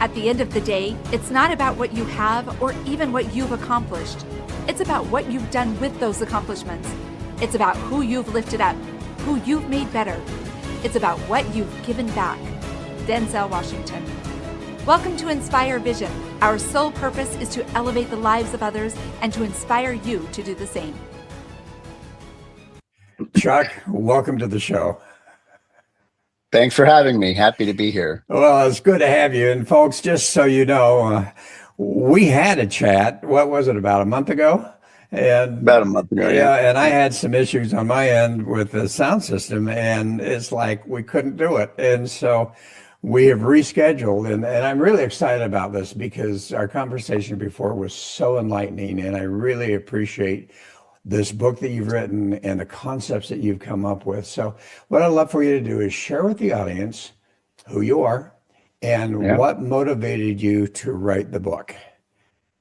At the end of the day, it's not about what you have or even what you've accomplished. It's about what you've done with those accomplishments. It's about who you've lifted up, who you've made better. It's about what you've given back. Denzel Washington. Welcome to Inspire Vision. Our sole purpose is to elevate the lives of others and to inspire you to do the same. Chuck, welcome to the show. Thanks for having me. Happy to be here. Well, it's good to have you. And folks, just so you know, we had a chat, what was it, about a month ago? And About a month ago, yeah. And I had some issues on my end with the sound system, and it's like we couldn't do it. And so we have rescheduled, and I'm really excited about this because our conversation before was so enlightening, and I really appreciate this book that you've written and the concepts that you've come up with. So what I'd love for you to do is share with the audience who you are and what motivated you to write the book,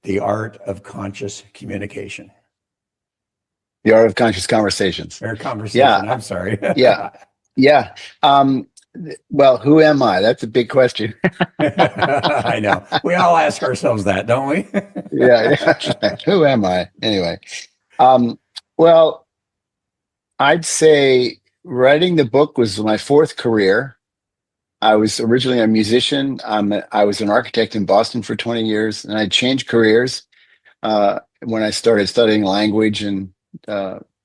The Art of Conscious Communication. The Art of Conscious Conversations. Or conversation, Yeah. I'm sorry. Yeah. Well, who am I? That's a big question. I know. We all ask ourselves that, don't we? Yeah. Who am I? Anyway. Well, I'd say writing the book was my fourth career. I was originally a musician. I was an architect in Boston for 20 years, and I changed careers when I started studying language and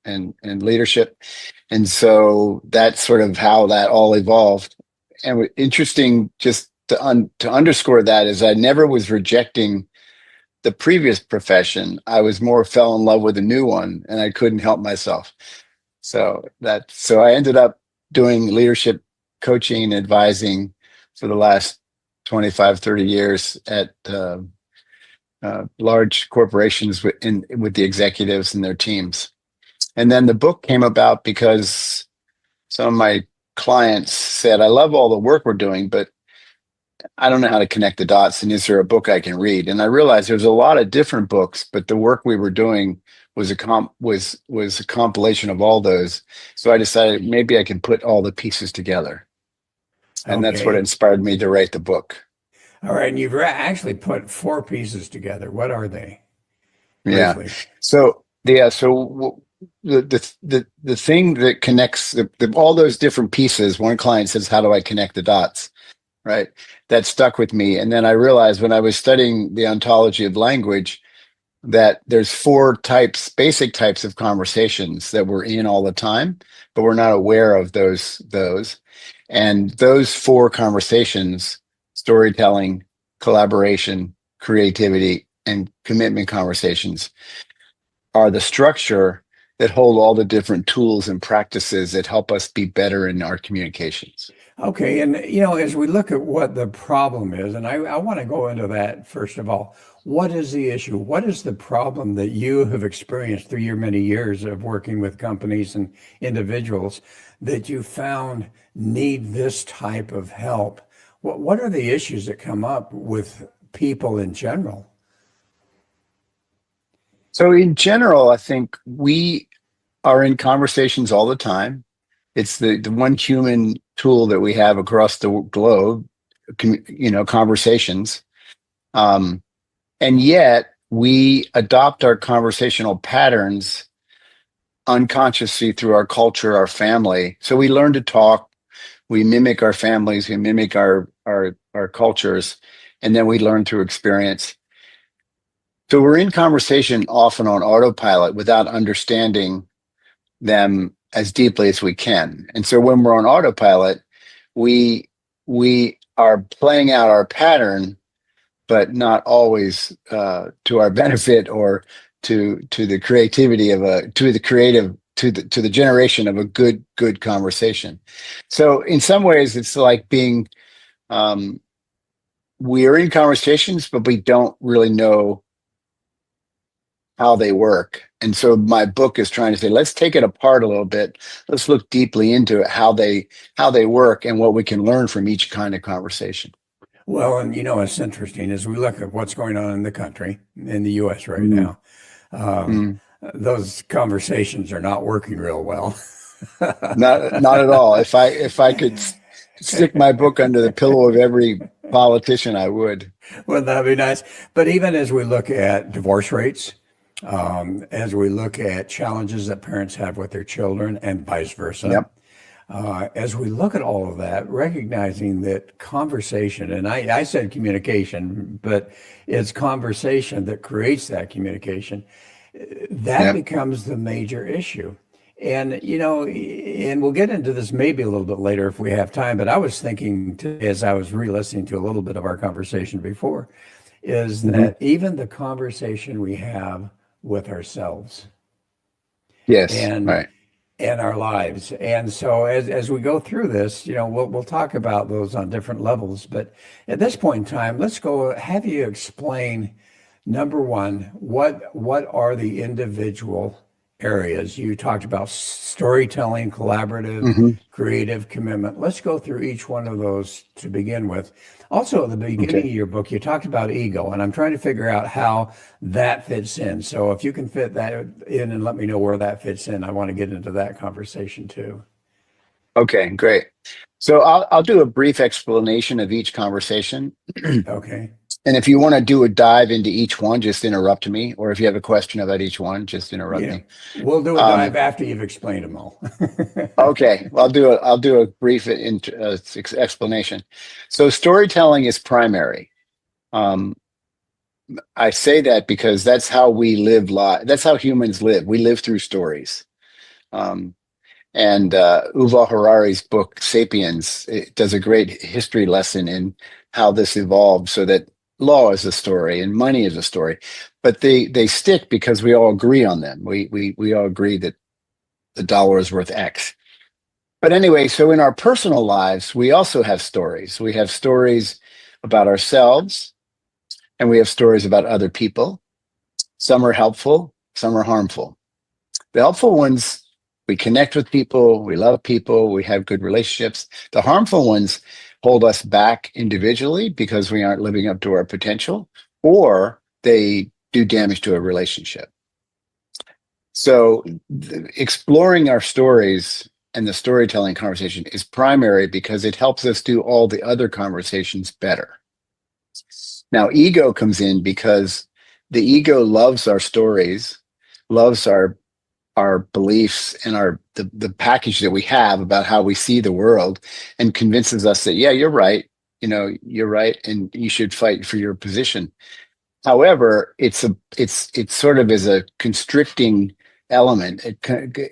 leadership. And so that's sort of how that all evolved. And interesting, just to underscore that, is I never was rejecting the previous profession. I was more fell in love with a new one, and I couldn't help myself. So I ended up doing leadership coaching and advising for the last 25, 30 years at large corporations with the executives and their teams. And then the book came about because some of my clients said, I love all the work we're doing, but I don't know how to connect the dots. And is there a book I can read? And I realized there's a lot of different books, but the work we were doing was a compilation of all those. So I decided maybe I can put all the pieces together. And that's what inspired me to write the book. All right. And you've actually put four pieces together. What are they? Briefly. So the thing that connects all those different pieces, one client says, how do I connect the dots? Right. That stuck with me. And then I realized when I was studying the ontology of language that there's four basic types of conversations that we're in all the time, but we're not aware of those. And those four conversations, storytelling, collaboration, creativity, and commitment conversations, are the structure that hold all the different tools and practices that help us be better in our communications. Okay. And, as we look at what the problem is, and I want to go into that, first of all, what is the issue? What is the problem that you have experienced through your many years of working with companies and individuals that you found need this type of help? What are the issues that come up with people in general? So in general, I think we are in conversations all the time. It's the one human tool that we have across the globe, conversations. And yet we adopt our conversational patterns unconsciously through our culture, our family. So we learn to talk, we mimic our families, we mimic our cultures, and then we learn through experience. So we're in conversation often on autopilot without understanding them as deeply as we can. And so when we're on autopilot, we are playing out our pattern, but not always to our benefit or to the creativity of to the generation of a good conversation. So in some ways, it's like being we are in conversations, but we don't really know how they work. And so my book is trying to say, let's take it apart a little bit. Let's look deeply into it, how they work and what we can learn from each kind of conversation. Well, and it's interesting as we look at what's going on in the country, in the U.S. right now. Those conversations are not working real well. Not at all. If I could stick my book under the pillow of every politician, I would. Wouldn't that be nice? But even as we look at divorce rates, as we look at challenges that parents have with their children and vice versa, Yep. as we look at all of that, recognizing that conversation, and I said communication, but it's conversation that creates that communication, that Yep. becomes the major issue. And, and we'll get into this maybe a little bit later if we have time, but I was thinking today, as I was re-listening to a little bit of our conversation before, is Hmm. that even the conversation we have with ourselves Yes. and Right. and our lives. And so as we go through this, we'll talk about those on different levels. But at this point in time, let's go have you explain number one, what are the individual areas? You talked about storytelling, collaborative, Hmm. creative, commitment. Let's go through each one of those to begin with. Also, at the beginning Okay. of your book, you talked about ego, and I'm trying to figure out how that fits in. So if you can fit that in and let me know where that fits in, I want to get into that conversation too. Okay. Great. So I'll do a brief explanation of each conversation. Okay. And if you want to do a dive into each one, just interrupt me. Or if you have a question about each one, just interrupt Yeah. me. We'll do a dive Um, after you've explained them all. okay, well, I'll do a brief explanation. So storytelling is primary. Um, I say that because that's how we live life. That's how humans live. We live through stories. Um, and Yuval Harari's book *Sapiens* it does a great history lesson in how this evolved, so that law is a story and money is a story, but they stick because we all agree on them. We all agree that the dollar is worth X. But anyway, so in our personal lives, we also have stories. We have stories about ourselves, and we have stories about other people. Some are helpful, some are harmful. The helpful ones, we connect with people, we love people, we have good relationships. The harmful ones hold us back individually because we aren't living up to our potential, or they do damage to a relationship. So, exploring our stories and the storytelling conversation is primary because it helps us do all the other conversations better. Now, ego comes in because the ego loves our stories, loves our beliefs and the package that we have about how we see the world, and convinces us that, yeah, you're right, you're right, and you should fight for your position. However, it's sort of is a constricting element.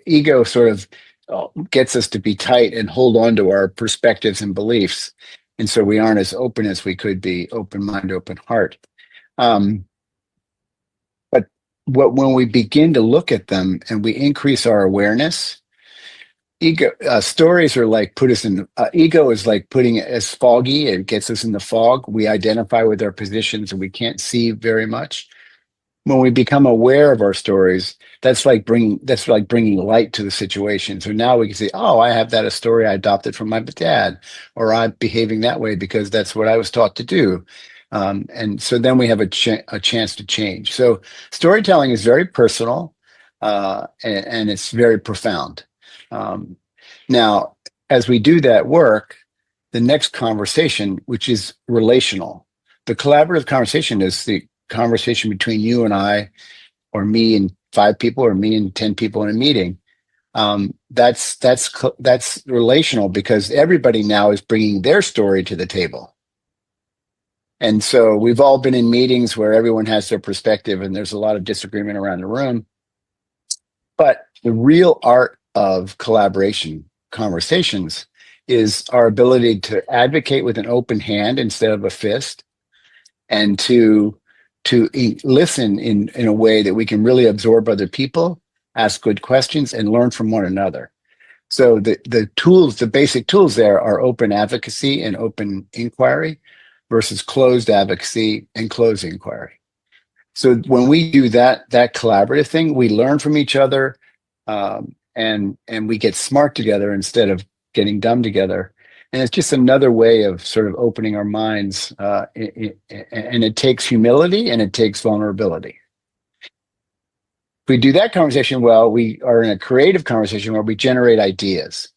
Ego sort of gets us to be tight and hold on to our perspectives and beliefs, and so we aren't as open as we could be, open mind, open heart. Um, but when we begin to look at them and we increase our awareness, ego stories are like put us in. Ego is like putting it as foggy. It gets us in the fog. We identify with our positions and we can't see very much. When we become aware of our stories, that's like bringing light to the situation. So now we can say, oh, I have that a story I adopted from my dad, or I'm behaving that way because that's what I was taught to do. And so then we have a chance to change. So storytelling is very personal, and it's very profound. Um, Now, as we do that work, the next conversation, which is relational, the collaborative conversation is the conversation between you and I, or me and five people, or me and 10 people in a meeting. That's relational because everybody now is bringing their story to the table. And so we've all been in meetings where everyone has their perspective and there's a lot of disagreement around the room. But the real art of collaboration conversations is our ability to advocate with an open hand instead of a fist, and to listen in a way that we can really absorb other people, ask good questions, and learn from one another. So the basic tools there are open advocacy and open inquiry versus closed advocacy and closed inquiry. So when we do that collaborative thing, we learn from each other, and we get smart together instead of getting dumb together. And it's just another way of sort of opening our minds, and it takes humility and it takes vulnerability. If we do that conversation well, we are in a creative conversation where we generate ideas.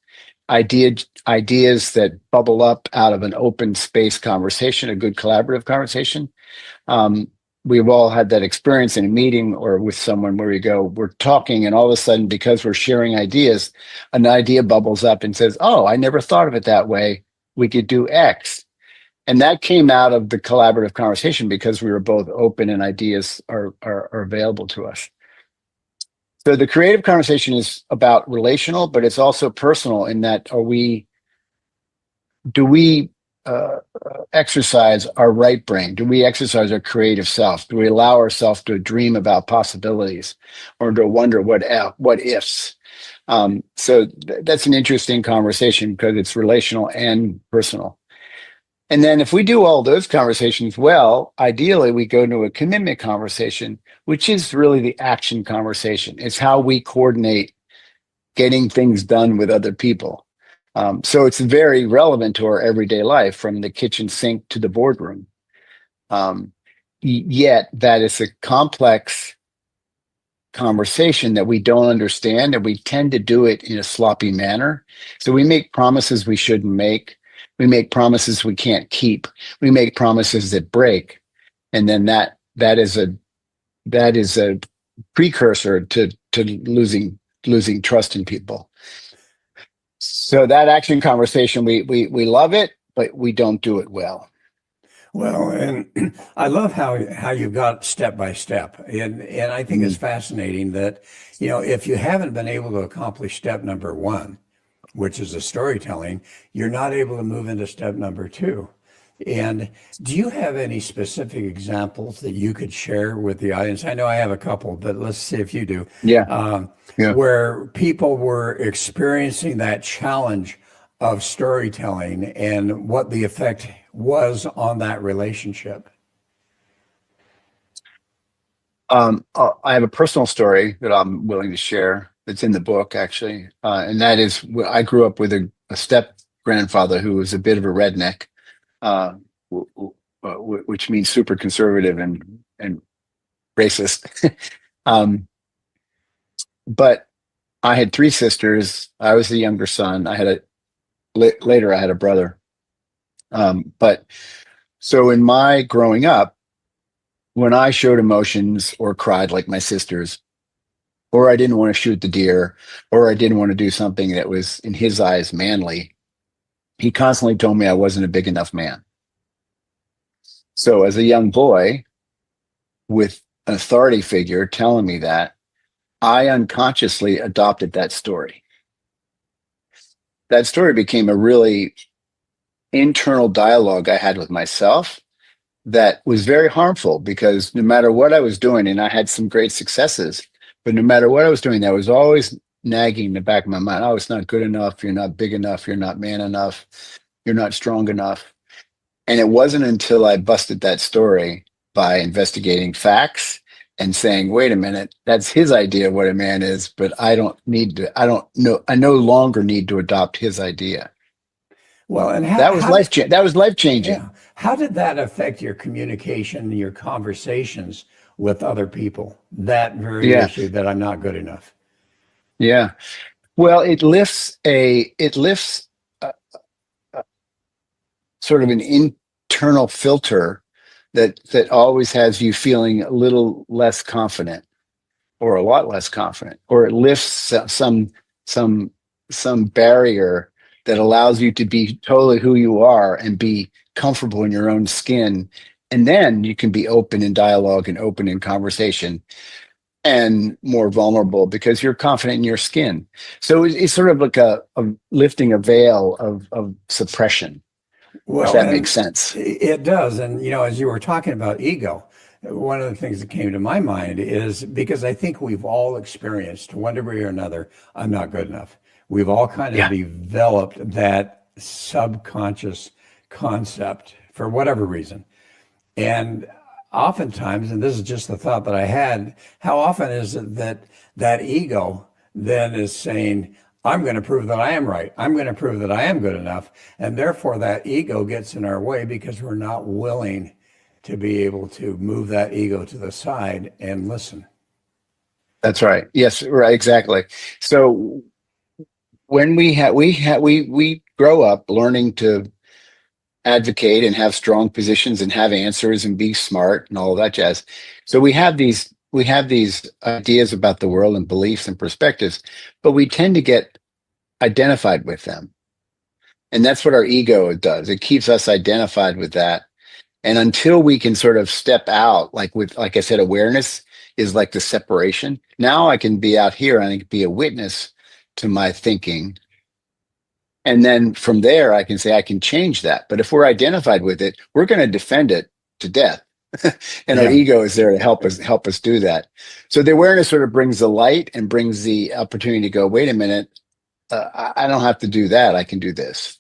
ideas that bubble up out of an open space conversation, a good collaborative conversation. We've all had that experience in a meeting or with someone where we're talking, and all of a sudden, because we're sharing ideas, an idea bubbles up and says, "Oh, I never thought of it that way. We could do X." And that came out of the collaborative conversation because we were both open and ideas are available to us. So the creative conversation is about relational, but it's also personal in that do we exercise our right brain? Do we exercise our creative self? Do we allow ourselves to dream about possibilities or to wonder what ifs? So that's an interesting conversation because it's relational and personal. And then if we do all those conversations well, ideally we go to a commitment conversation, which is really the action conversation. It's how we coordinate getting things done with other people. So it's very relevant to our everyday life, from the kitchen sink to the boardroom. Yet that is a complex conversation that we don't understand, and we tend to do it in a sloppy manner. So we make promises we shouldn't make. We make promises we can't keep. We make promises that break, and then that is a precursor to losing trust in people. So that action conversation, we love it, but we don't do it well. Well, and I love how you got step by step, and I think it's fascinating that, if you haven't been able to accomplish step number one, which is the storytelling, you're not able to move into step number two. And do you have any specific examples that you could share with the audience? I know I have a couple, but let's see if you do. Yeah. Where people were experiencing that challenge of storytelling and what the effect was on that relationship. I have a personal story that I'm willing to share. It's in the book, actually. And that is, I grew up with a step grandfather who was a bit of a redneck, which means super conservative and racist. But I had three sisters. I was the younger son. Later I had a brother. But so in my growing up, when I showed emotions or cried like my sisters, or I didn't want to shoot the deer, or I didn't want to do something that was in his eyes manly, he constantly told me I wasn't a big enough man. So as a young boy with an authority figure telling me that, I unconsciously adopted that story. That story became a really internal dialogue I had with myself that was very harmful, because no matter what I was doing, and I had some great successes, but no matter what I was doing, that was always nagging in the back of my mind. Oh, it's not good enough. You're not big enough. You're not man enough. You're not strong enough. And it wasn't until I busted that story by investigating facts and saying, wait a minute, that's his idea of what a man is, but I no longer need to adopt his idea. Well, and that was life changing. Yeah. How did that affect your communication and your conversations with other people? That very issue that I'm not good enough. Yeah. Well, it lifts sort of an internal filter that always has you feeling a little less confident, or a lot less confident, or it lifts some barrier that allows you to be totally who you are and be comfortable in your own skin. And then you can be open in dialogue and open in conversation and more vulnerable because you're confident in your skin. So it's sort of like a lifting a veil of suppression. Well, if that makes sense. It does. And, as you were talking about ego, one of the things that came to my mind is, because I think we've all experienced, to one degree or another, I'm not good enough. We've all kind of developed that subconscious concept for whatever reason. And oftentimes, and this is just the thought that I had, how often is it that ego then is saying, I'm going to prove that I am right. I'm going to prove that I am good enough. And therefore that ego gets in our way because we're not willing to be able to move that ego to the side and listen. That's right. Yes, right. Exactly. So when we grow up learning to advocate and have strong positions and have answers and be smart and all of that jazz. So we have these ideas about the world and beliefs and perspectives, but we tend to get identified with them. And that's what our ego does. It keeps us identified with that. And until we can sort of step out, like I said, awareness is like the separation. Now I can be out here and I can be a witness to my thinking. And then from there, I can say I can change that. But if we're identified with it, we're going to defend it to death. And our Yeah. ego is there to help us do that. So the awareness sort of brings the light and brings the opportunity to go, wait a minute, I don't have to do that. I can do this.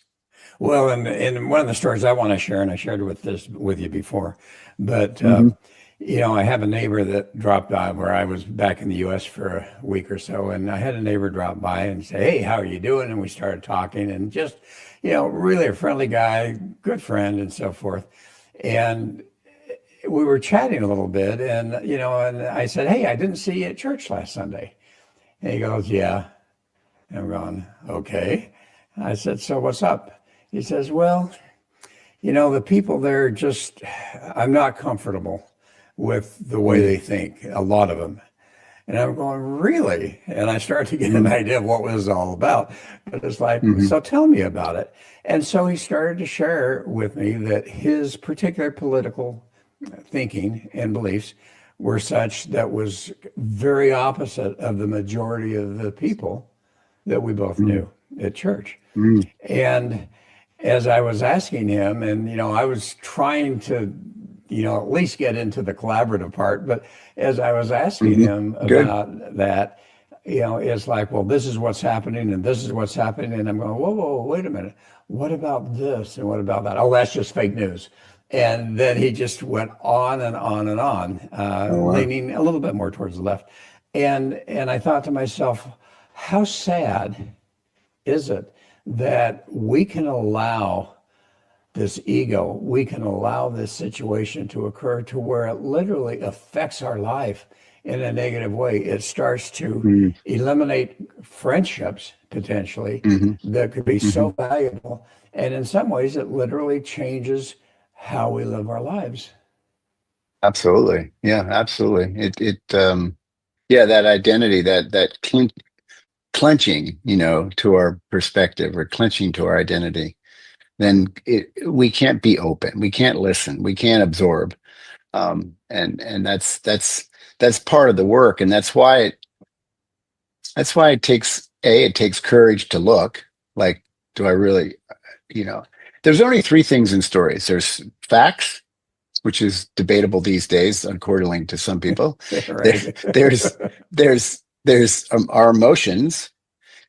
Well, and one of the stories I want to share, and I shared with you before, but Mhm. I have a neighbor that dropped by where I was back in the U.S. for a week or so, and I had a neighbor drop by and say, "Hey, how are you doing?" And we started talking, and just really a friendly guy, good friend, and so forth. And we were chatting a little bit, and I said, "Hey, I didn't see you at church last Sunday." And he goes, "Yeah." And I'm going, "Okay." I said, "So what's up?" He says, "Well, the people there just, I'm not comfortable with the way Mhm. they think, a lot of them." And I'm going, "Really?" And I started to get an Mhm. idea of what it was all about. But it's like, Mhm. "So tell me about it." And so he started to share with me that his particular political thinking and beliefs were such that was very opposite of the majority of the people that we both Mhm. knew at church. Mhm. And as I was asking him, and I was trying to, at least get into the collaborative part, but as I was asking Mhm. him Good. about that, it's like, well, this is what's happening, and this is what's happening, and I'm going, whoa, whoa, wait a minute, what about this, and what about that? Oh, that's just fake news. And then he just went on and on and on, Oh, wow. leaning a little bit more towards the left, and I thought to myself, how sad is it that we can allow this ego, we can allow this situation to occur to where it literally affects our life in a negative way? It starts to Mhm. eliminate friendships potentially Mhm. that could be so Mhm. valuable. And in some ways, it literally changes how we live our lives. Absolutely. Yeah, absolutely. Yeah, that identity, that clenching, to our perspective or clenching to our identity, then we can't be open. We can't listen. We can't absorb. And that's part of the work. And that's why it takes courage to look like, do I really, you know, there's only three things in stories. There's facts, which is debatable these days, according to some people. There, Right. there's there's our emotions,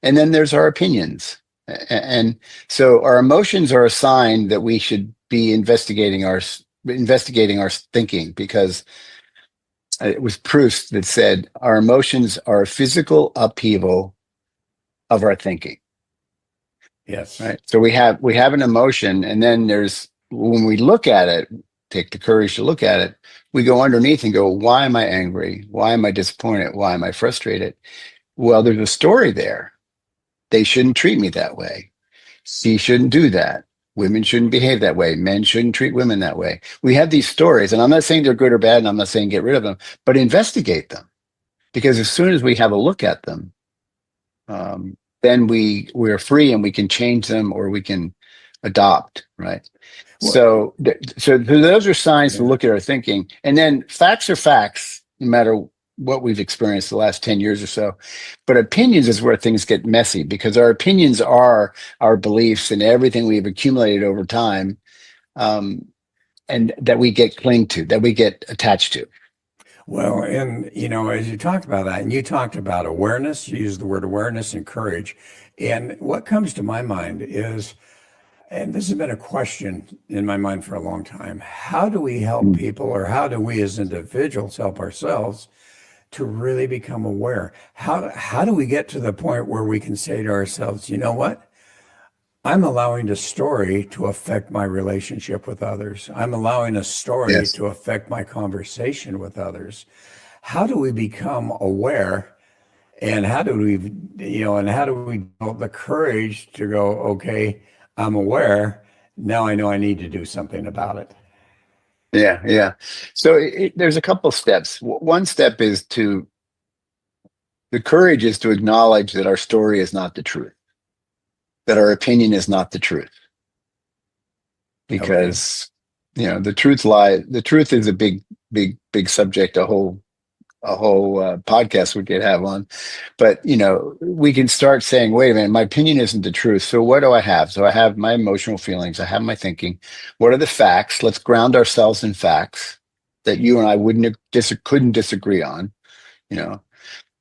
and then there's our opinions. And so our emotions are a sign that we should be investigating our thinking, because it was Proust that said our emotions are a physical upheaval of our thinking. Yes. Right. So we have an emotion, and then there's, when we look at it, take the courage to look at it, we go underneath and go, why am I angry? Why am I disappointed? Why am I frustrated? Well, there's a story there. They shouldn't treat me that way. He shouldn't do that. Women shouldn't behave that way. Men shouldn't treat women that way. We have these stories, and I'm not saying they're good or bad, and I'm not saying get rid of them, but investigate them. Because as soon as we have a look at them, then we're free and we can change them, or we can adopt, right? Well, So those are signs to yeah. look at our thinking. And then facts are facts, no matter what we've experienced the last 10 years or so. But opinions is where things get messy, because our opinions are our beliefs and everything we've accumulated over time, um, and that we get cling to, that we get attached to. Well, and as you talked about that, and you talked about awareness, you used the word awareness and courage. And what comes to my mind is, and this has been a question in my mind for a long time, how do we help Mm. people, or how do we as individuals help ourselves to really become aware? How do we get to the point where we can say to ourselves, you know what? I'm allowing a story to affect my relationship with others. I'm allowing a story Yes. to affect my conversation with others. How do we become aware And how do we develop the courage to go, okay, I'm aware. Now I know I need to do something about it. Yeah, yeah. So there's a couple steps. One step is the courage is to acknowledge that our story is not the truth, that our opinion is not the truth, Okay. because the truth is a big subject, a whole podcast we could have on. But we can start saying, wait a minute, my opinion isn't the truth, so what do I have? So I have my emotional feelings, I have my thinking. What are the facts? Let's ground ourselves in facts that you and I couldn't disagree on. you know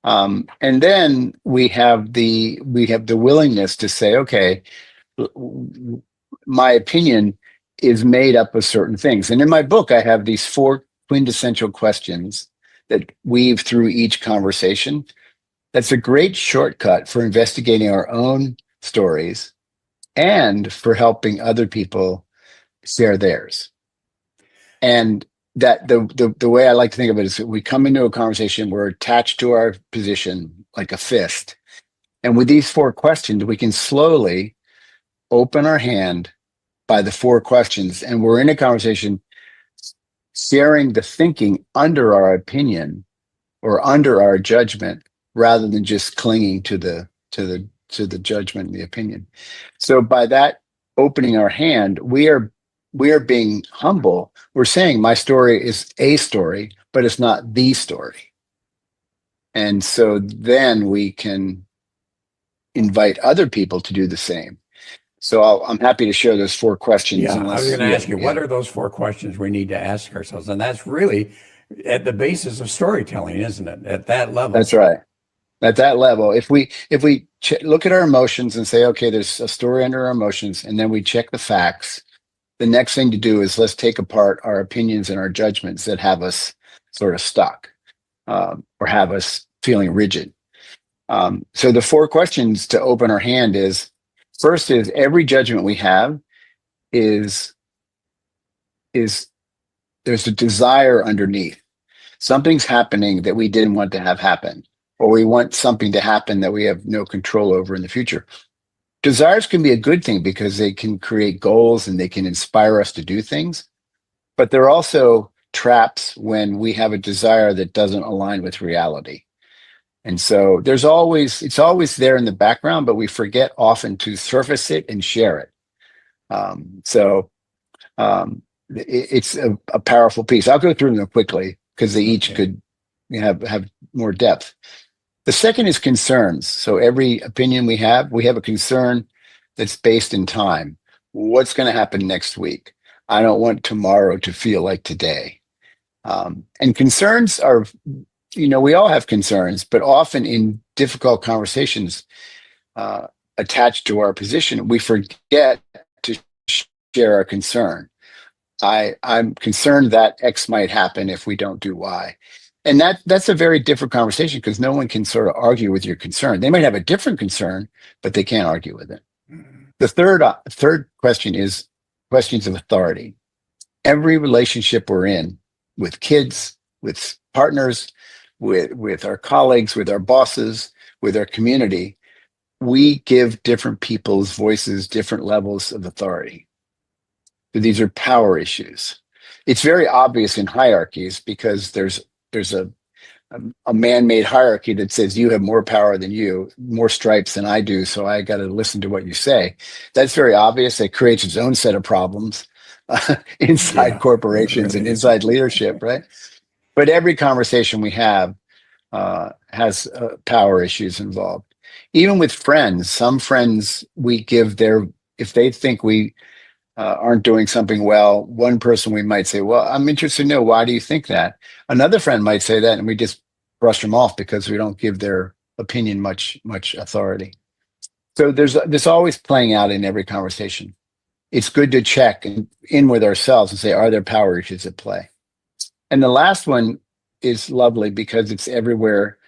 and then we have the willingness to say, okay, my opinion is made up of certain things. And in my book, I have these 4 quintessential questions that weave through each conversation. That's a great shortcut for investigating our own stories and for helping other people share theirs. And that the way I like to think of it is that we come into a conversation, we're attached to our position like a fist. And with these 4 questions, we can slowly open our hand by the 4 questions, and we're in a conversation sharing the thinking under our opinion or under our judgment, rather than just clinging to the judgment and the opinion. So by that opening our hand, we are being humble. We're saying my story is a story, but it's not the story. And so then we can invite other people to do the same. So I'm happy to share those 4 questions. Yeah, I was going to ask you, what are those 4 questions we need to ask ourselves? And that's really at the basis of storytelling, isn't it? At that level. That's right. At that level, if we look at our emotions and say, okay, there's a story under our emotions, and then we check the facts, the next thing to do is let's take apart our opinions and our judgments that have us sort of stuck, or have us feeling rigid. So the 4 questions to open our hand is, first is, every judgment we have is there's a desire underneath. Something's happening that we didn't want to have happen, or we want something to happen that we have no control over in the future. Desires can be a good thing because they can create goals and they can inspire us to do things, but they're also traps when we have a desire that doesn't align with reality. And so it's always there in the background, but we forget often to surface it and share it. It's a powerful piece. I'll go through them quickly because they each could have more depth. The second is concerns. So every opinion we have a concern that's based in time. What's going to happen next week? I don't want tomorrow to feel like today. And concerns are, we all have concerns, but often in difficult conversations attached to our position, we forget to share our concern. I'm concerned that X might happen if we don't do Y. And that's a very different conversation because no one can sort of argue with your concern. They might have a different concern, but they can't argue with it. The third question is questions of authority. Every relationship we're in, with kids, with partners, with our colleagues, with our bosses, with our community, we give different people's voices different levels of authority. So these are power issues. It's very obvious in hierarchies because there's a man-made hierarchy that says you have more power than you, more stripes than I do, so I got to listen to what you say. That's very obvious. It creates its own set of problems inside corporations and inside leadership, right? But every conversation we have has power issues involved. Even with friends, some friends we give if they think we aren't doing something well, one person we might say, well, I'm interested to know, why do you think that? Another friend might say that, and we just brush them off because we don't give their opinion much authority. So there's always playing out in every conversation. It's good to check in with ourselves and say, are there power issues at play? And the last one is lovely because it's everywhere.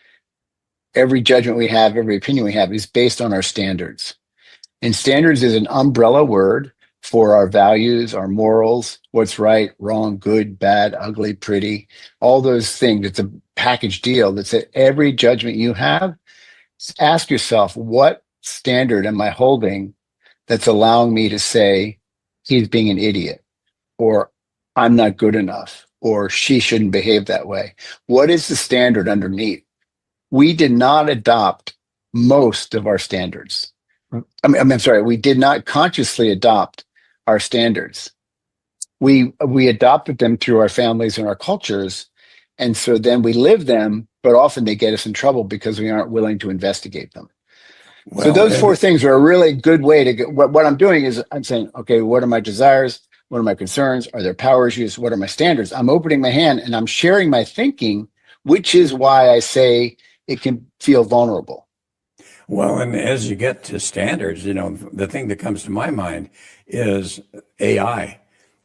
Every judgment we have, every opinion we have is based on our standards. And standards is an umbrella word for our values, our morals, what's right, wrong, good, bad, ugly, pretty, all those things. It's a package deal that says every judgment you have Ask yourself, what standard am I holding that's allowing me to say he's being an idiot, or I'm not good enough, or she shouldn't behave that way? What is the standard underneath? We did not adopt most of our standards. I'm sorry, we did not consciously adopt our standards. We adopted them through our families and our cultures, and so then we live them, but often they get us in trouble because we aren't willing to investigate them. So Well, those four things are a really good way to get. What I'm doing is I'm saying, okay, what are my desires? What are my concerns? Are there power issues? What are my standards? I'm opening my hand and I'm sharing my thinking, which is why I say it can feel vulnerable. well, and as you get to standards, the thing that comes to my mind is AI.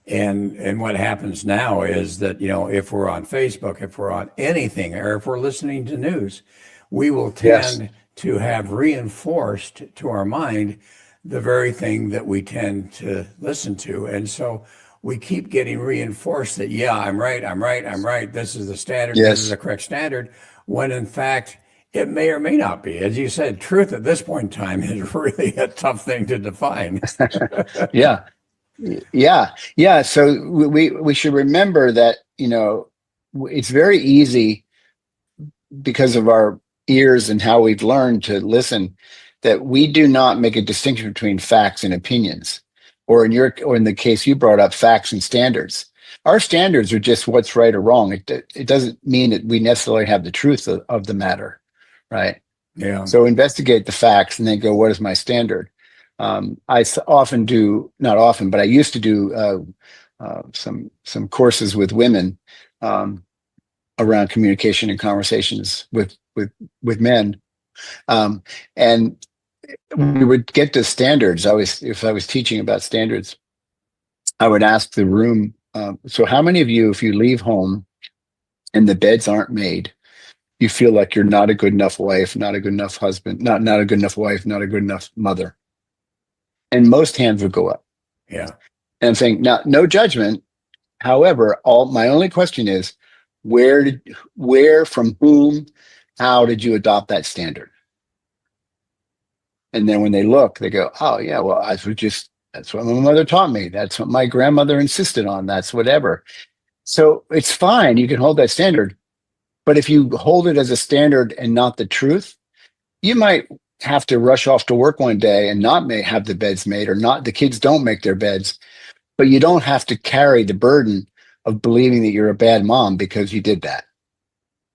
And what happens now is that, if we're on Facebook, if we're on anything, or if we're listening to news, we will Yes. tend to have reinforced to our mind the very thing that we tend to listen to. And so we keep getting reinforced that, yeah, I'm right, I'm right, I'm right. This is the standard, this is Yes. the correct standard, when in fact, it may or may not be. As you said, truth at this point in time is really a tough thing to define. Yeah. Yeah. Yeah. So we should remember that, it's very easy because of our ears and how we've learned to listen, that we do not make a distinction between facts and opinions, or in the case you brought up, facts and standards. Our standards are just what's right or wrong. It doesn't mean that we necessarily have the truth of the matter, right? Yeah. So investigate the facts and then go, what is my standard? Often do, not often, but I used to do some courses with women around communication and conversations with men, and we would get to standards. If I was teaching about standards, I would ask the room, so how many of you, if you leave home and the beds aren't made, you feel like you're not a good enough wife, not a good enough husband, not a good enough wife, not a good enough mother? And most hands would go up. Yeah. And I'm saying, now, no judgment. However, my only question is, where, from whom, how did you adopt that standard? And then when they look, they go, oh yeah, well, that's what my mother taught me. That's what my grandmother insisted on. That's whatever. So it's fine. You can hold that standard. But if you hold it as a standard and not the truth, you might have to rush off to work one day and not have the beds made, or not, the kids don't make their beds, but you don't have to carry the burden of believing that you're a bad mom because you did that.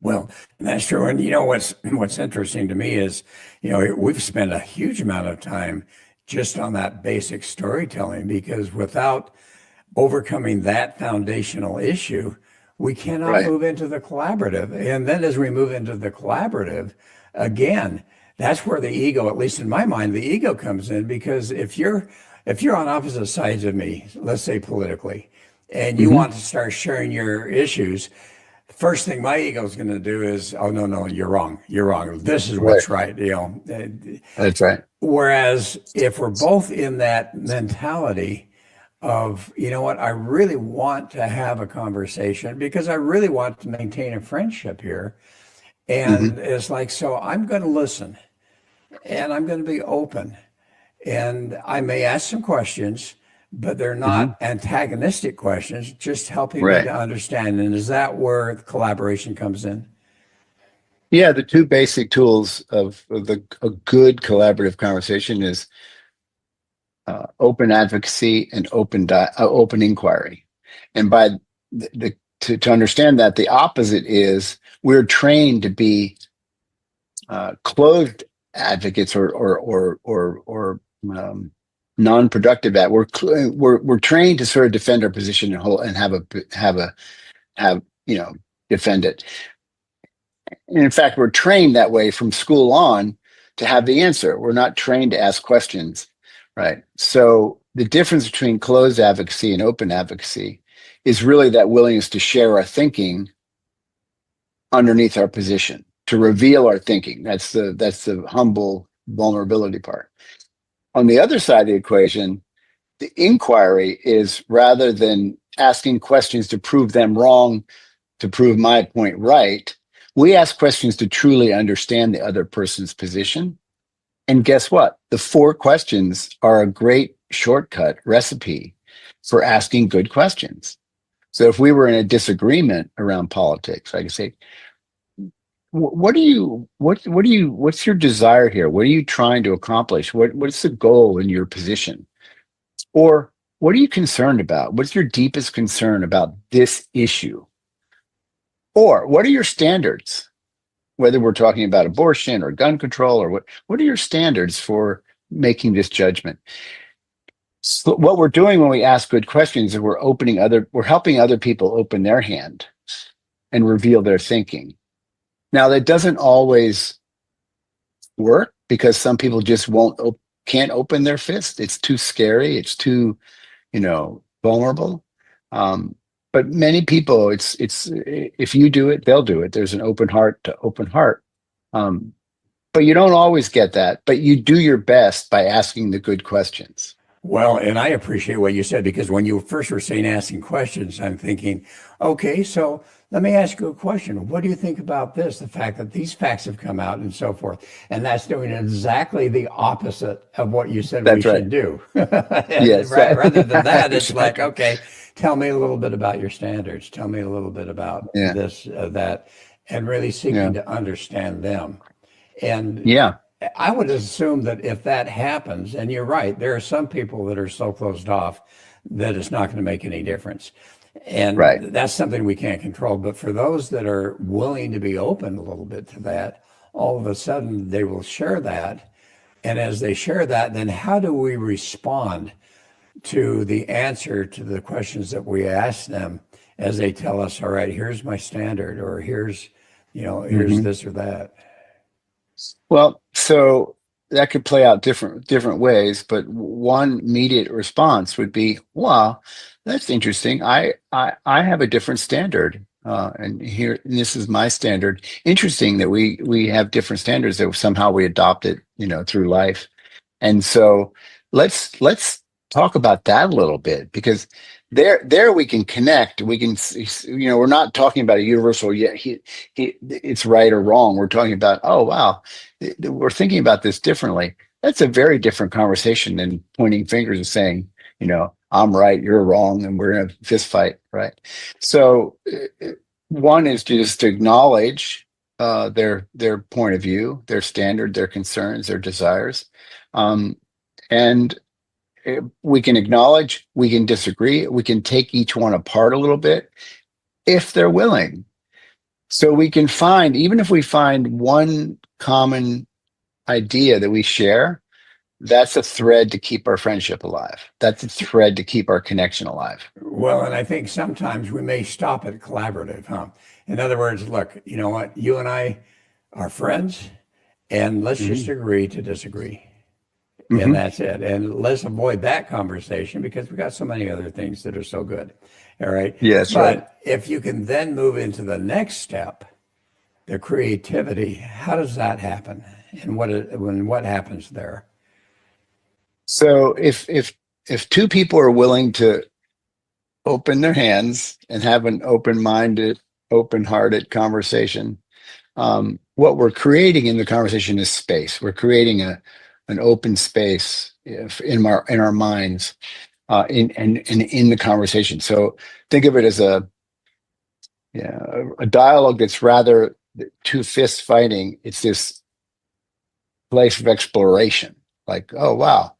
Well, that's true. And what's interesting to me is, we've spent a huge amount of time just on that basic storytelling, because without overcoming that foundational issue, we cannot Right. move into the collaborative. And then as we move into the collaborative, again, that's where the ego, at least in my mind, the ego comes in. Because if you're on opposite sides of me, let's say politically, and you want to start sharing your issues, first thing my ego is going to do is, oh, no, you're wrong. You're wrong. This is what's right. That's right. Whereas if we're both in that mentality of, you know what, I really want to have a conversation because I really want to maintain a friendship here. And it's like, so I'm going to listen and I'm going to be open, and I may ask some questions, but they're not antagonistic questions, just helping me Right. to understand. And is that where the collaboration comes in? Yeah, the two basic tools of a good collaborative conversation is open advocacy and open inquiry. And by to understand that, the opposite is we're trained to be closed advocates or non-productive at. We're trained to sort of defend our position and defend it. And in fact, we're trained that way from school on to have the answer. We're not trained to ask questions, right? So the difference between closed advocacy and open advocacy is really that willingness to share our thinking underneath our position, to reveal our thinking. That's the humble vulnerability part. On the other side of the equation, the inquiry is, rather than asking questions to prove them wrong, to prove my point right, We ask questions to truly understand the other person's position. And guess what? The 4 questions are a great shortcut recipe for asking good questions. So if we were in a disagreement around politics, I could say, what's your desire here? What are you trying to accomplish? What's the goal in your position? Or what are you concerned about? What's your deepest concern about this issue? Or what are your standards? Whether we're talking about abortion or gun control, or what are your standards for making this judgment? So what we're doing when we ask good questions is we're helping other people open their hand and reveal their thinking. Now, that doesn't always work because some people just can't open their fist. It's too scary. It's too, vulnerable. But many people, it's if you do it, they'll do it. There's an open heart to open heart. But you don't always get that. But you do your best by asking the good questions. Well, and I appreciate what you said, because when you first were saying asking questions, I'm thinking, okay, so let me ask you a question. What do you think about this? The fact that these facts have come out and so forth. And that's doing exactly the opposite of what you said we should do. Yes. Rather than that, it's like, okay, tell me a little bit about your standards. Tell me a little bit about this, that, and really seeking to understand them. And I would assume that if that happens, and you're right, there are some people that are so closed off that it's not going to make any difference. And that's something we can't control. But for those that are willing to be open a little bit to that, all of a sudden they will share that. And as they share that, then how do we respond to the answer to the questions that we ask them as they tell us, all right, here's my standard, or here's this or that? Well, so that could play out different ways, but one immediate response would be, "Wow, that's interesting. I have a different standard, and this is my standard. Interesting that we have different standards that somehow we adopt it, through life. And so let's talk about that a little bit, because there we can connect. We can, we're not talking about a universal, it's right or wrong. We're talking about, oh, wow, we're thinking about this differently. That's a very different conversation than pointing fingers and saying, I'm right, you're wrong, and we're in a fist fight, right? So one is just to acknowledge their point of view, their standard, their concerns, their desires. And we can acknowledge, we can disagree, we can take each one apart a little bit if they're willing. So we can find, even if we find one common idea that we share, that's a thread to keep our friendship alive. That's a thread to keep our connection alive. Well, and I think sometimes we may stop at collaborative, huh? In other words, look, you know what? You and I are friends, and let's just agree to disagree. And that's it. And let's avoid that conversation because we got so many other things that are so good. All right. Yes, but right. If you can then move into the next step, the creativity, how does that happen? And what happens there? So if two people are willing to open their hands and have an open-minded, open-hearted conversation, what we're creating in the conversation is space. We're creating an open space in our minds, in the conversation. So think of it as a dialogue that's rather two fists fighting. It's this place of exploration. Like, oh wow,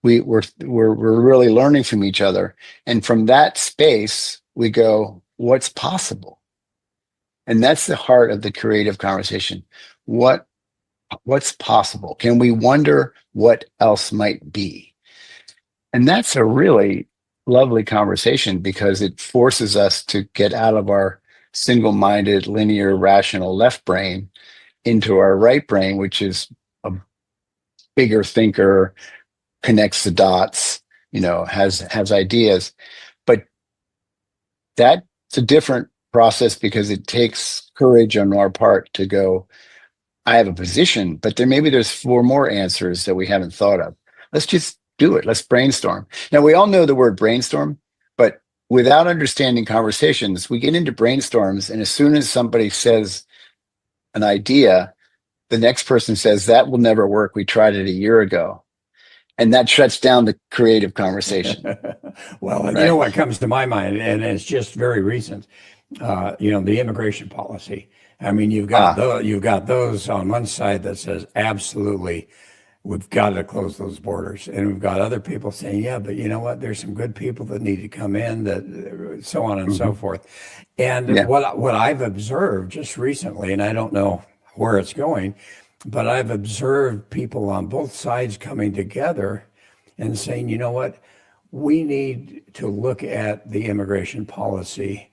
we're really learning from each other, and from that space we go, what's possible? And that's the heart of the creative conversation. What's possible? Can we wonder what else might be? And that's a really lovely conversation because it forces us to get out of our single-minded, linear, rational left brain into our right brain, which is a bigger thinker, connects the dots, has ideas. But that's a different process because it takes courage on our part to go, I have a position, but there's 4 more answers that we haven't thought of. Let's just do it. Let's brainstorm. Now, we all know the word brainstorm, but without understanding conversations, we get into brainstorms. And as soon as somebody says an idea, the next person says, that will never work. We tried it a year ago. And that shuts down the creative conversation, Well, and you know right? what comes to my mind, and it's just very recent. The immigration policy. I mean, Ah, you've got those on one side that says absolutely we've got to close those borders, and we've got other people saying, yeah, but you know what? There's some good people that need to come in, that so on and so mhm. forth. And Yeah, what I've observed just recently, and I don't know where it's going, but I've observed people on both sides coming together and saying, you know what? We need to look at the immigration policy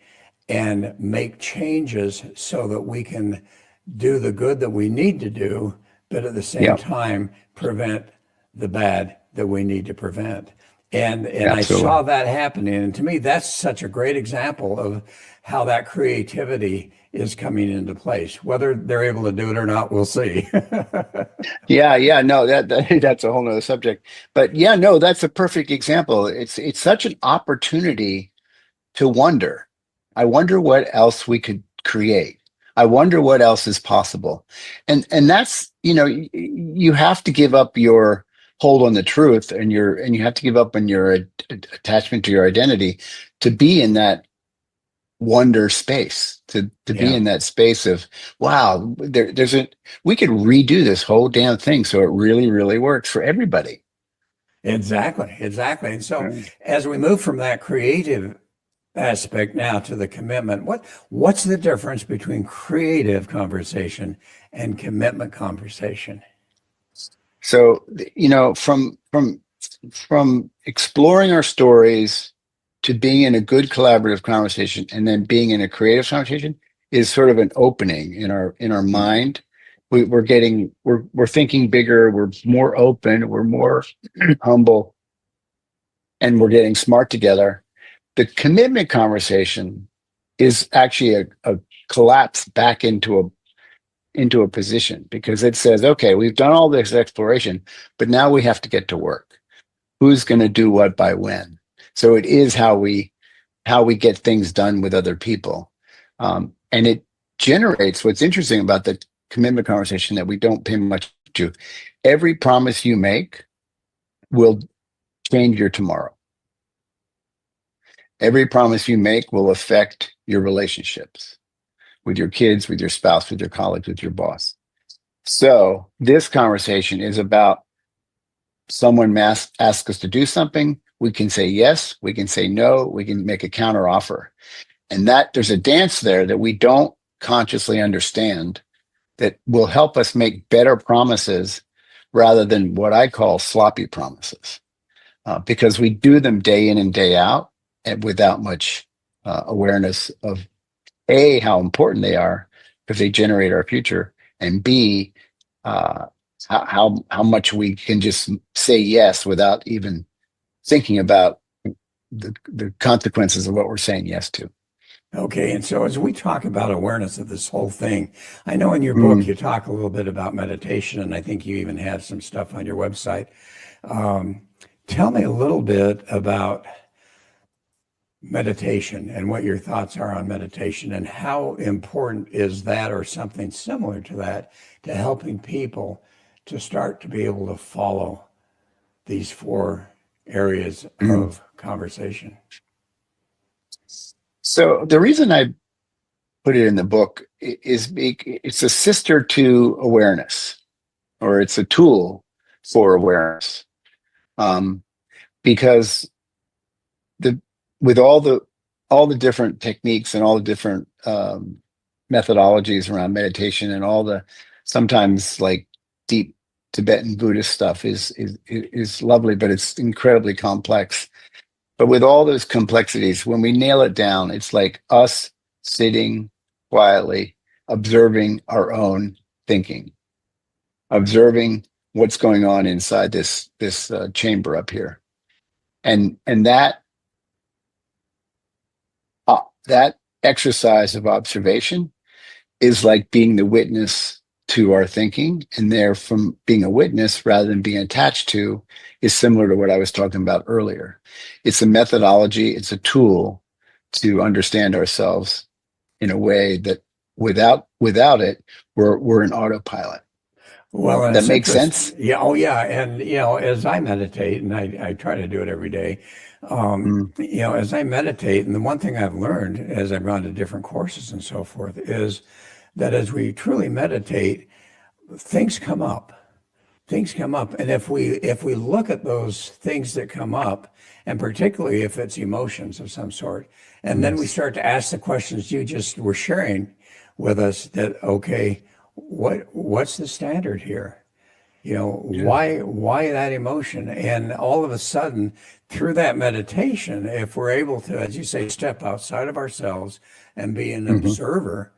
and make changes so that we can do the good that we need to do, but at the same yeah, time prevent the bad that we need to prevent. And I absolutely. saw that happening, and to me, that's such a great example of how that creativity is coming into place. Whether they're able to do it or not, we'll see. Yeah, yeah, no, that's a whole nother subject. But yeah, no, that's a perfect example. It's such an opportunity to wonder. I wonder what else we could create. I wonder what else is possible. And that's, you have to give up your hold on the truth, and you have to give up on your attachment to your identity to be in that wonder space, to be Yeah, in that space of, wow, we could redo this whole damn thing so it really, really works for everybody. exactly, exactly. And so Right. as we move from that creative aspect now to the commitment, what's the difference between creative conversation and commitment conversation? So, from exploring our stories to being in a good collaborative conversation and then being in a creative conversation is sort of an opening in our Mhm. mind. We're thinking bigger, we're more open, we're more humble, and we're getting smart together. The commitment conversation is actually a collapse back into a position, because it says, okay, we've done all this exploration, but now we have to get to work. Who's going to do what by when? So it is how we get things done with other people, and it generates. What's interesting about the commitment conversation that we don't pay much to: every promise you make will change your tomorrow. Every promise you make will affect your relationships with your kids, with your spouse, with your colleagues, with your boss. So this conversation is about someone asks us to do something. We can say yes, we can say no, we can make a counter offer. And that there's a dance there that we don't consciously understand that will help us make better promises rather than what I call sloppy promises, because we do them day in and day out and without much awareness of A, how important they are because they generate our future, and B, uh, how much we can just say yes without even thinking about the consequences of what we're saying yes to. Okay, and so as we talk about awareness of this whole thing, I know in your book Mm. you talk a little bit about meditation, and I think you even have some stuff on your website. Um, Tell me a little bit about meditation and what your thoughts are on meditation, and how important is that or something similar to that to helping people to start to be able to follow these four areas Mm. of conversation. So the reason I put it in the book is it's a sister to awareness, or it's a tool for awareness, um, because the with all the different techniques and all the different methodologies around meditation and all the sometimes like deep Tibetan Buddhist stuff is lovely, but it's incredibly complex. But with all those complexities, when we nail it down, it's like us sitting quietly, observing our own thinking, observing what's going on inside this chamber up here, and that exercise of observation is like being the witness to our thinking, and there, from being a witness rather than being attached to, is similar to what I was talking about earlier. It's a methodology, it's a tool to understand ourselves in a way that Without it, we're in autopilot. Well, and That it's makes interesting. sense? Yeah. Oh, yeah. And, as I meditate, and I try to do it every day, Mm, as I meditate, and the one thing I've learned as I've gone to different courses and so forth is that as we truly meditate, things come up. Things come up. And if we look at those things that come up, and particularly if it's emotions of some sort, and then we yes. start to ask the questions you just were sharing with us that, okay, what's the standard here? Yeah. Why that emotion? And all of a sudden, through that meditation, if we're able to, as you say, step outside of ourselves and be an Hmm. observer,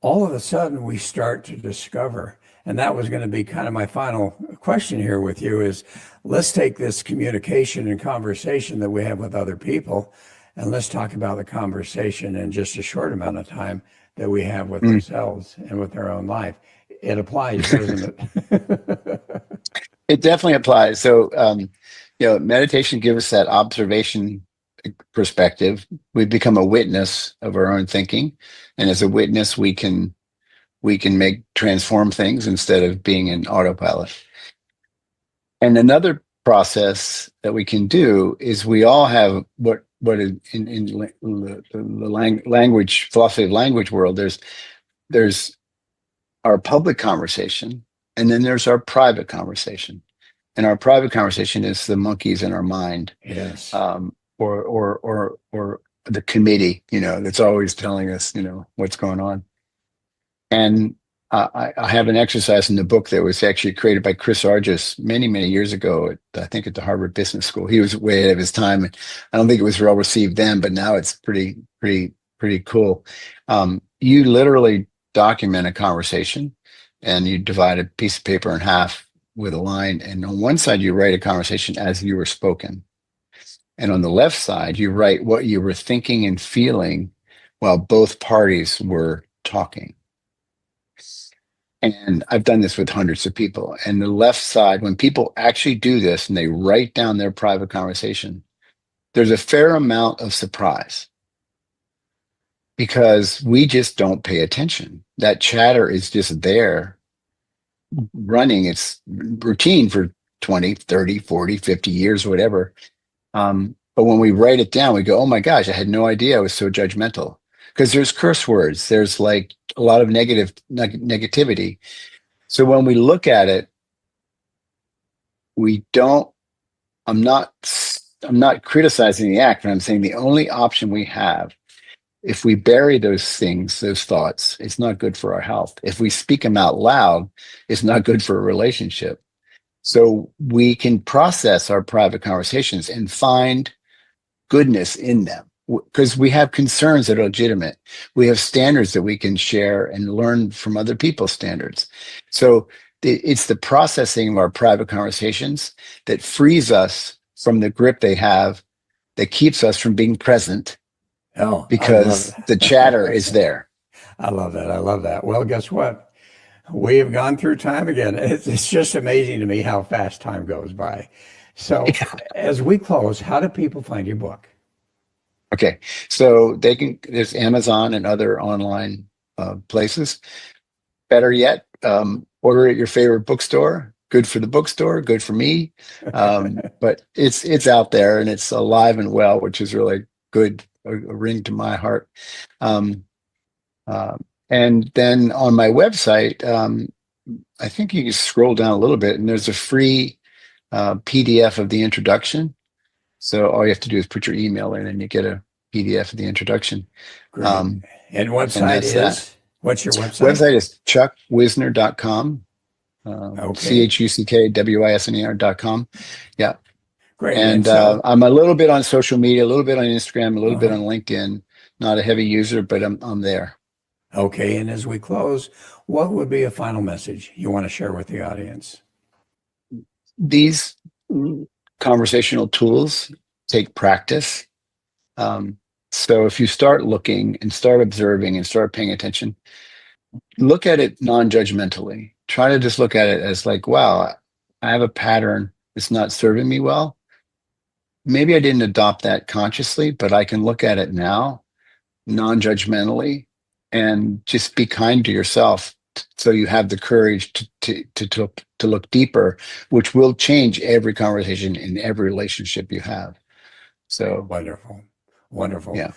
all of a sudden we start to discover. And that was going to be kind of my final question here with you is let's take this communication and conversation that we have with other people and let's talk about the conversation in just a short amount of time that we have with Mm. ourselves and with our own life. It applies, doesn't it? It definitely applies. So, meditation gives us that observation perspective. We become a witness of our own thinking, and as a witness, we can make transform things instead of being in autopilot. And another process that we can do is we all have what in the language philosophy of language world there's our public conversation, and then there's our private conversation. And our private conversation is the monkeys in our mind, Yes. or the committee, that's always telling us, what's going on. And I have an exercise in the book that was actually created by Chris Argyris many, many years ago, I think at the Harvard Business School. He was way ahead of his time. I don't think it was well received then, but now it's pretty cool. You literally document a conversation and you divide a piece of paper in half with a line. And on one side, you write a conversation as you were spoken. And on the left side, you write what you were thinking and feeling while both parties were talking. And I've done this with hundreds of people. And the left side, when people actually do this and they write down their private conversation, there's a fair amount of surprise because we just don't pay attention. That chatter is just there running its routine for 20, 30, 40, 50 years, whatever. But when we write it down, we go, oh my gosh, I had no idea I was so judgmental. Because there's curse words, there's like a lot of negativity. So when we look at it, we don't, I'm not criticizing the act, but I'm saying the only option we have, if we bury those things, those thoughts, it's not good for our health. If we speak them out loud, it's not good for a relationship. So we can process our private conversations and find goodness in them because we have concerns that are legitimate. We have standards that we can share and learn from other people's standards. So it's the processing of our private conversations that frees us from the grip they have, that keeps us from being present Oh, I love because the chatter is it. there. I love that. I love that. Well, guess what? We have gone through time again. It's just amazing to me how fast time goes by. So, as we close, how do people find your book? Okay, so there's Amazon and other online places. Better yet, order at your favorite bookstore. Good for the bookstore, good for me. But it's out there and it's alive and well, which is really good, a ring to my heart. Um, and then on my website, I think you can scroll down a little bit and there's a free PDF of the introduction. So all you have to do is put your email in and you get a PDF of the introduction. Great. Um, And and website that's that. is? What's your website? Website is chuckwisner.com. Okay. ChuckWisner.com. Yeah. Great. And And so, I'm a little bit on social media, a little bit on Instagram, a little bit uh on LinkedIn. Not a heavy user, but I'm there. okay. And as we close, what would be a final message you want to share with the audience? These conversational tools take practice. Um, so if you start looking and start observing and start paying attention, look at it non-judgmentally. Try to just look at it as like, wow, I have a pattern that's not serving me well. Maybe I didn't adopt that consciously, but I can look at it now non-judgmentally and just be kind to yourself, so you have the courage to look deeper, which will change every conversation in every relationship you have. So Wonderful. Wonderful. yeah.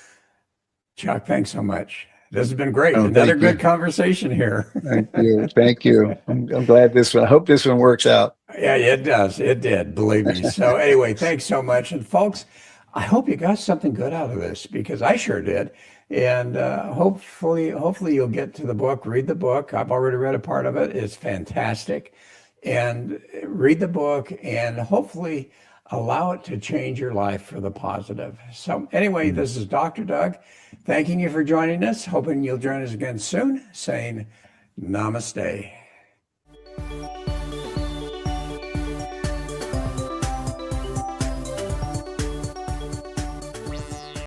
Chuck, thanks so much. This has been great. Oh, Another thank you. good conversation here. Thank you. Thank you. I'm glad this one. I hope this one works out. Yeah, it does. It did, believe me. So anyway, thanks so much. And folks, I hope you got something good out of this because I sure did. And hopefully you'll get to the book, read the book. I've already read a part of it. It's fantastic. And read the book and hopefully allow it to change your life for the positive. So anyway, this is Dr. Doug. Thanking you for joining us. Hoping you'll join us again soon. Saying namaste.